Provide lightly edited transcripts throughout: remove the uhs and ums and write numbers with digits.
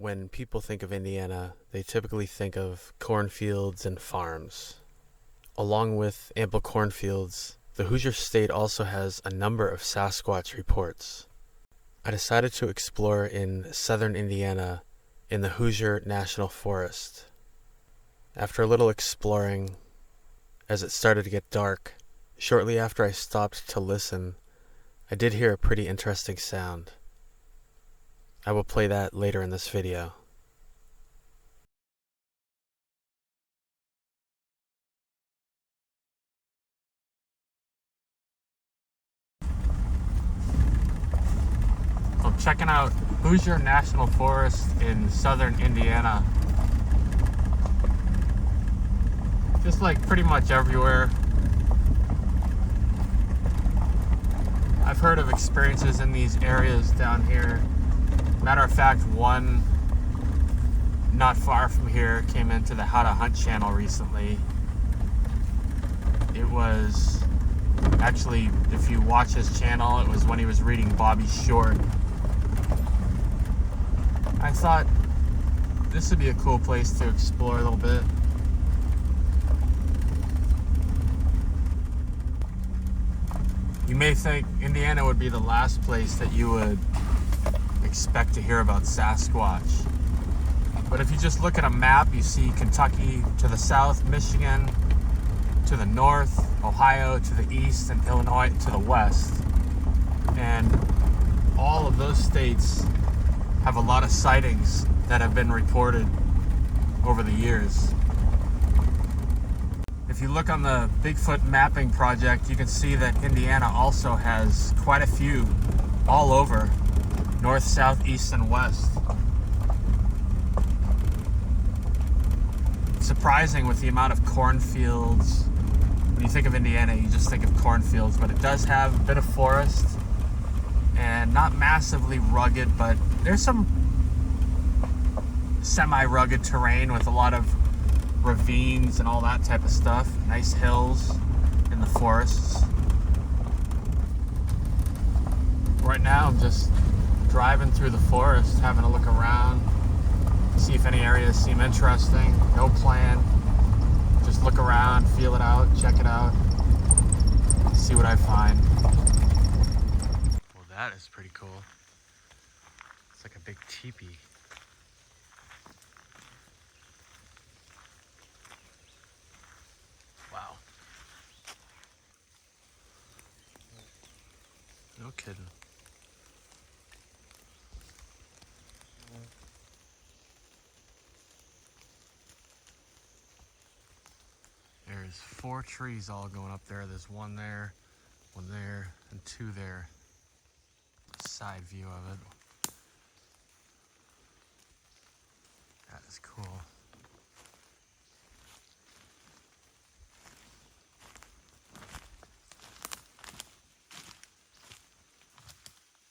When people think of Indiana, they typically think of cornfields and farms. Along with ample cornfields, the Hoosier state also has a number of Sasquatch reports. I decided to explore in southern Indiana in the Hoosier National Forest. After a little exploring, as it started to get dark, shortly after I stopped to listen, I did hear a pretty interesting sound. I will play that later in this video. So I'm checking out Hoosier National Forest in southern Indiana. Just like pretty much everywhere, I've heard of experiences in these areas down here. Matter of fact, one not far from here came into the How to Hunt channel recently. It was actually, if you watch his channel, it was when he was reading Bobby Short. I thought this would be a cool place to explore a little bit. You may think Indiana would be the last place that you would expect to hear about Sasquatch. But if you just look at a map, you see Kentucky to the south, Michigan to the north, Ohio to the east, and Illinois to the west. And all of those states have a lot of sightings that have been reported over the years. If you look on the Bigfoot mapping project, you can see that Indiana also has quite a few all over, north, south, east, and west. It's surprising with the amount of cornfields. When you think of Indiana, you just think of cornfields, but it does have a bit of forest and not massively rugged, but there's some semi-rugged terrain with a lot of ravines and all that type of stuff. Nice hills in the forests. Right now I'm just driving through the forest, having a look around, see if any areas seem interesting. No plan. Just look around, feel it out, check it out, see what I find. Well, that is pretty cool. It's like a big teepee. Wow. No kidding. There's 4 trees all going up there. There's one there, and 2 there. Side view of it. That is cool.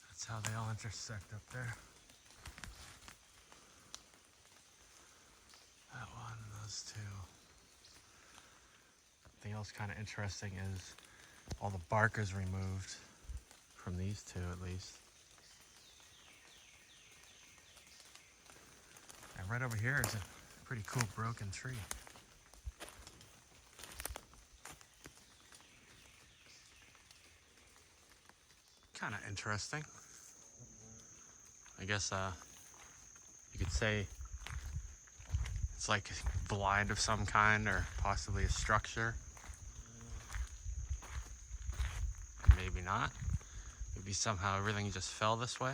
That's how they all intersect up there. That one, those 2. Something else kind of interesting is all the bark is removed from these 2 at least. And right over here is a pretty cool broken tree. Kind of interesting. I guess you could say it's like a blind of some kind, or possibly a structure. Maybe not. Maybe somehow everything just fell this way.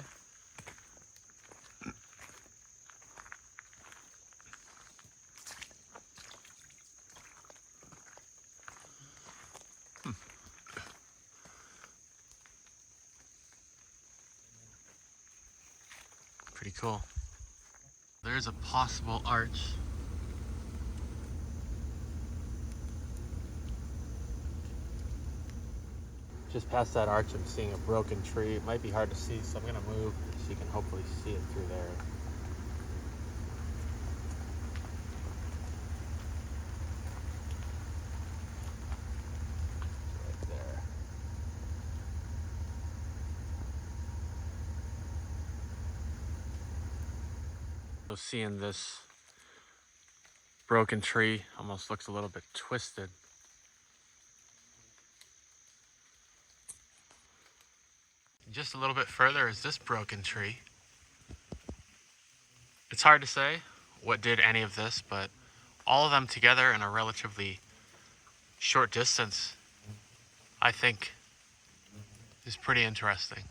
Pretty cool. There's a possible arch. Just past that arch, I'm seeing a broken tree. It might be hard to see, so I'm gonna move so you can hopefully see it through there. Right there. So seeing this broken tree almost looks a little bit twisted. Just a little bit further is this broken tree. It's hard to say what did any of this, but all of them together in a relatively short distance, I think, is pretty interesting.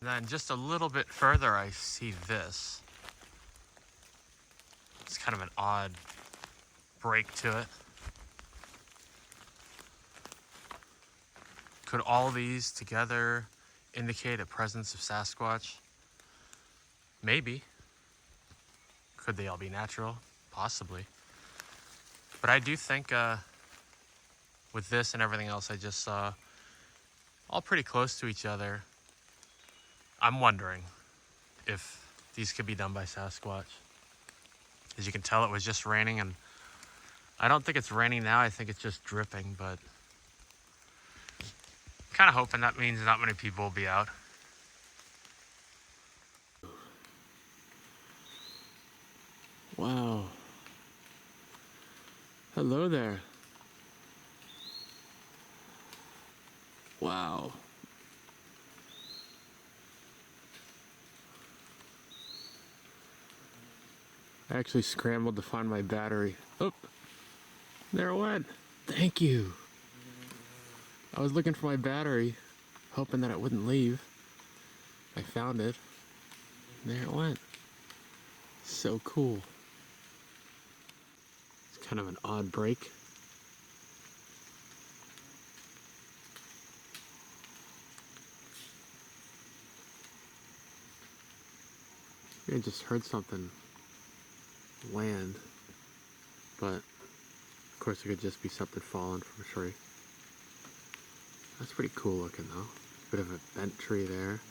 And then just a little bit further, I see this. It's kind of an odd break to it. Could all these together indicate a presence of Sasquatch? Maybe. Could they all be natural? Possibly. But I do think with this and everything else I just saw, all pretty close to each other, I'm wondering if these could be done by Sasquatch. As you can tell, it was just raining, and I don't think it's raining now. I think it's just dripping, but kind of hoping that means not many people will be out. Wow. Hello there. Wow. I actually scrambled to find my battery. Oh, there it went. Thank you. I was looking for my battery, hoping that it wouldn't leave. I found it. There it went. So cool. It's kind of an odd break. I just heard something land, but of course it could just be something falling from a tree. That's pretty cool looking though. Bit of a bent tree there.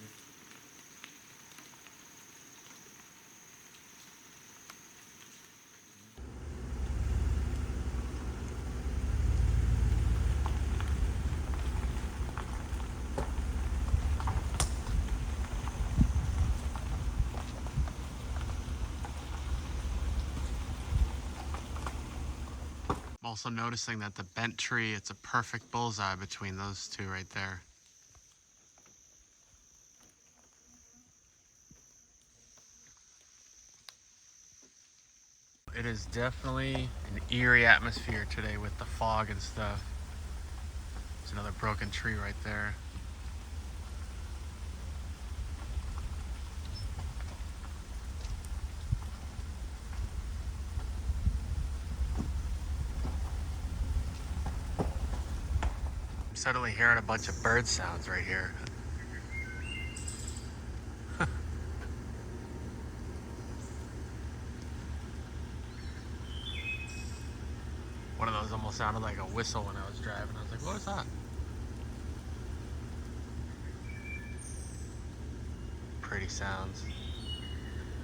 I'm also noticing that the bent tree, it's a perfect bullseye between those two right there. It is definitely an eerie atmosphere today with the fog and stuff. There's another broken tree right there. I'm suddenly hearing a bunch of bird sounds right here. One of those almost sounded like a whistle when I was driving. I was like, what was that? Pretty sounds.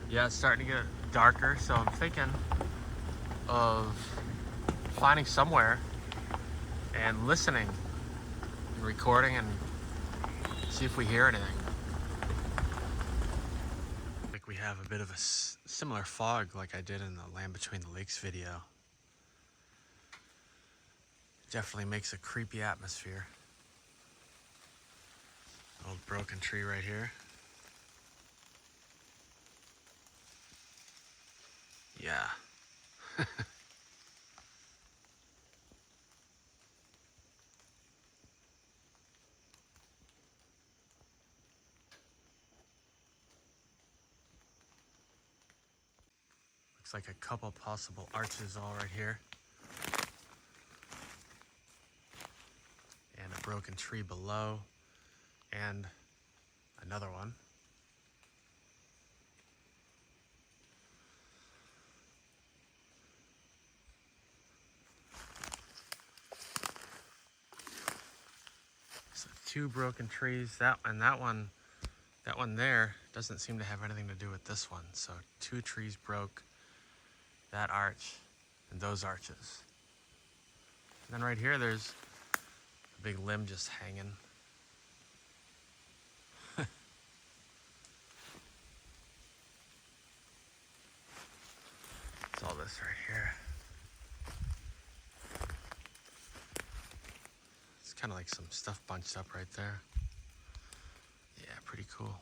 Yeah, it's starting to get darker, so I'm thinking of finding somewhere and listening and recording and see if we hear anything. Like we have a bit of a similar fog like I did in the Land Between the Lakes video. Definitely makes a creepy atmosphere. Old broken tree right here. Yeah. Looks like a couple possible arches all right here. And a broken tree below. And another one. So two broken trees. That one there doesn't seem to have anything to do with this one. So two trees broke, that arch and those arches. And then right here there's a big limb just hanging. this right here. It's kind of like some stuff bunched up right there. Yeah, pretty cool.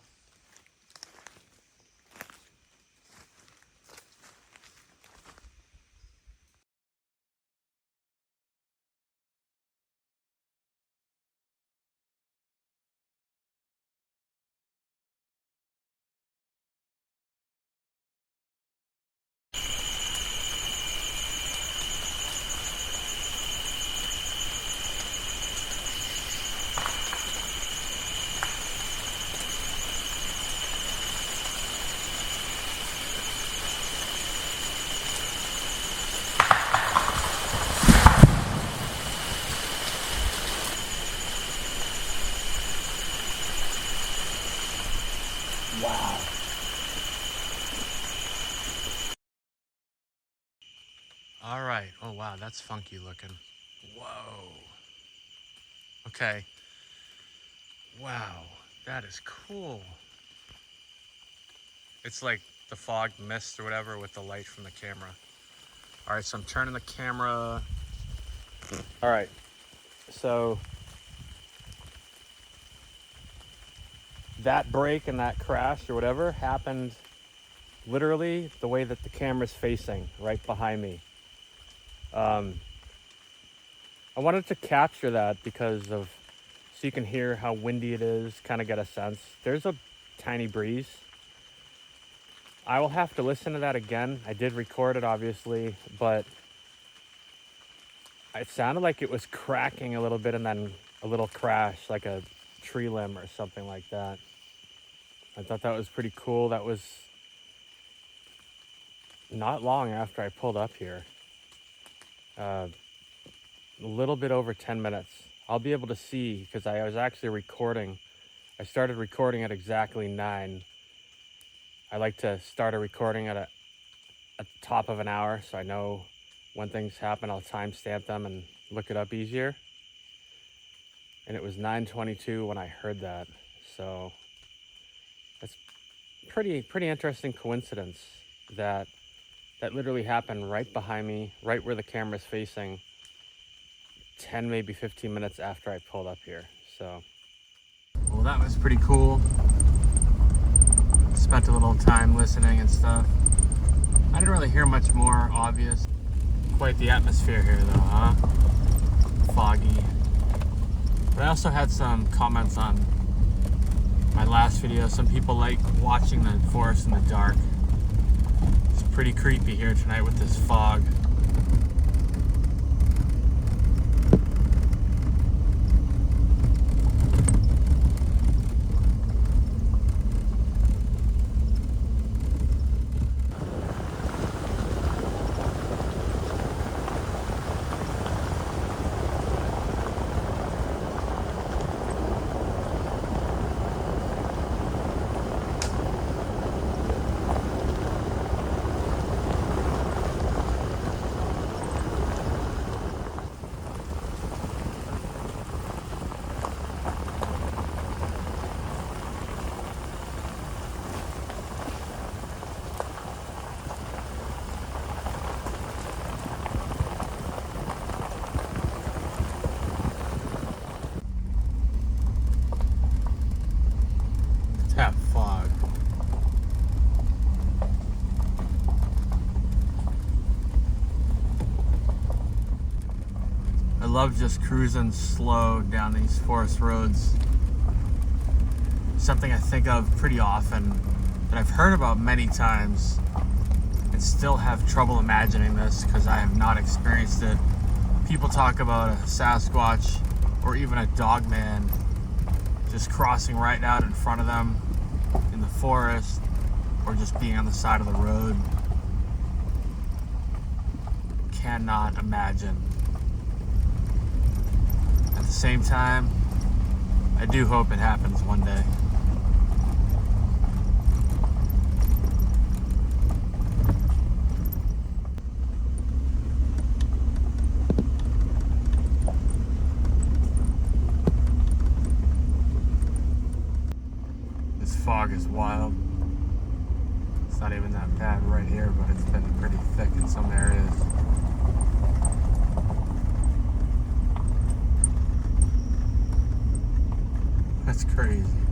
Wow. All right. Oh, wow. That's funky looking. Whoa. Okay. Wow. That is cool. It's like the fog mist or whatever with the light from the camera. All right. So I'm turning the camera. All right. So that break and that crash or whatever happened literally the way that the camera's facing right behind me. I wanted to capture that because of, so you can hear how windy it is, kind of get a sense. There's a tiny breeze. I will have to listen to that again. I did record it obviously, but it sounded like it was cracking a little bit and then a little crash, like a tree limb or something like that. I thought that was pretty cool. That was not long after I pulled up here. A little bit over 10 minutes. I'll be able to see because I was actually recording. I started recording at exactly 9. I like to start a recording at the top of an hour so I know when things happen. I'll timestamp them and look it up easier. And it was 9:22 when I heard that. So that's pretty interesting coincidence that literally happened right behind me, right where the camera's facing, 10, maybe 15 minutes after I pulled up here. So, well, that was pretty cool. Spent a little time listening and stuff. I didn't really hear much more obvious. Quite the atmosphere here though, huh? Foggy. But I also had some comments on my last video. Some people like watching the forest in the dark. It's pretty creepy here tonight with this fog. Tap fog. I love just cruising slow down these forest roads. Something I think of pretty often, that I've heard about many times and still have trouble imagining this because I have not experienced it. People talk about a Sasquatch or even a dog man just crossing right out in front of them in the forest or just being on the side of the road. Cannot imagine. At the same time, I do hope it happens one day. This fog is wild. It's not even that bad right here, but it's been pretty thick in some areas. That's crazy.